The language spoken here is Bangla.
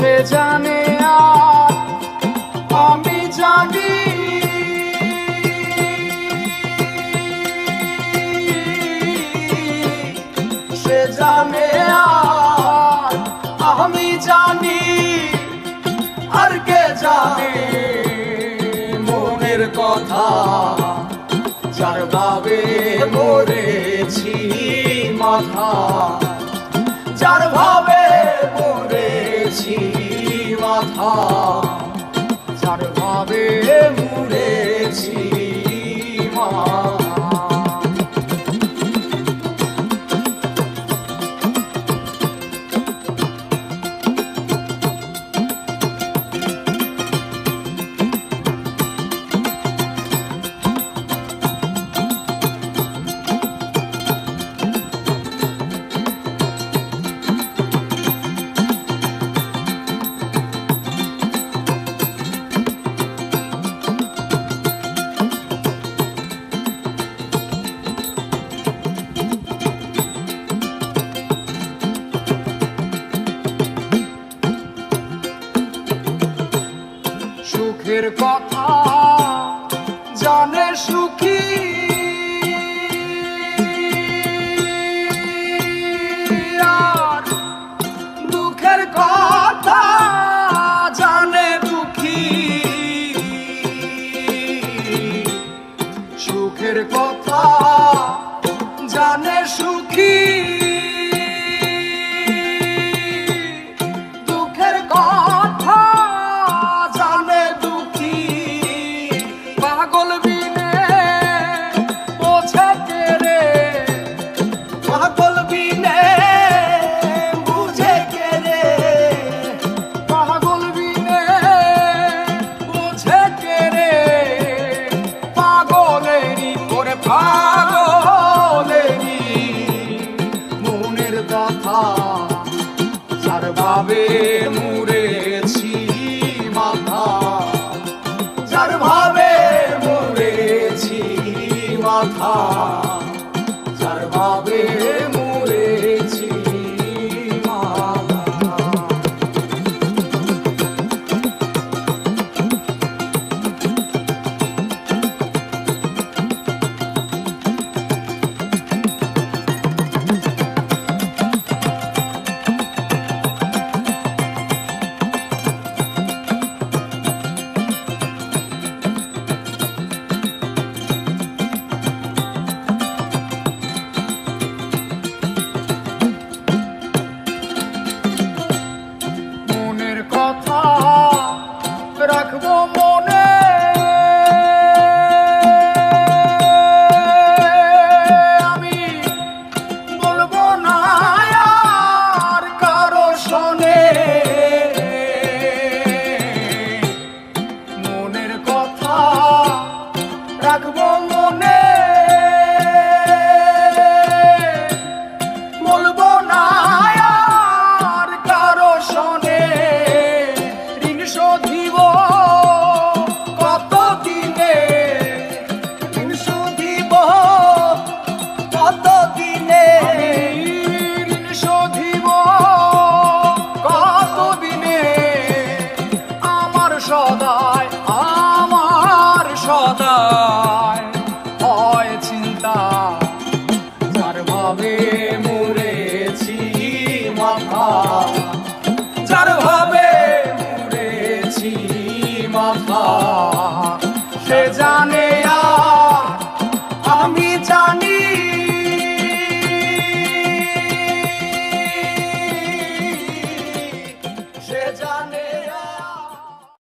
সে জানে আর আমি জানি, সে জানে আর আমি জানি, আর কে জানে মনের কথা, যার ভাবে মরেছি মাথা, যার ভাবে মরেছি মাথা, যার ভাবে মরেছি মাথা। সুখের কথা জানে সুখী, আর দুঃখের কথা জানে দুঃখী। সুখের কথা জানে সুখী, দুঃখের কথা জানে দুঃখী। পাগল বিনে বোঝে কে রে, পাগল বিনে বুঝে কে রে, পাগল বিনে বুঝে কে রে। পাগলেরই করে পাগলেরই মনের কথা, যার ভাবে মরেছি মাথা, যার ভাবে মরেছি মাথা, যার ভাবে মরেছি মাথা। মনের কথা রাখবো মনে, আমি বলবো না আর কারো শোনে। মনের কথা রাখবো মনে, বলবো না আর কারো শোনে। ঋণ শোধিব কত দিনে, ঋণ শোধিব কত দিনে, ঋণ শোধিব কত দিনে। আমার সদায় আমার সদায় হয় চিন্তা, যার ভাবে মরেছি মাথা, যার ভাবে মরেছি মাথা। সে জানে আর আমি জানি,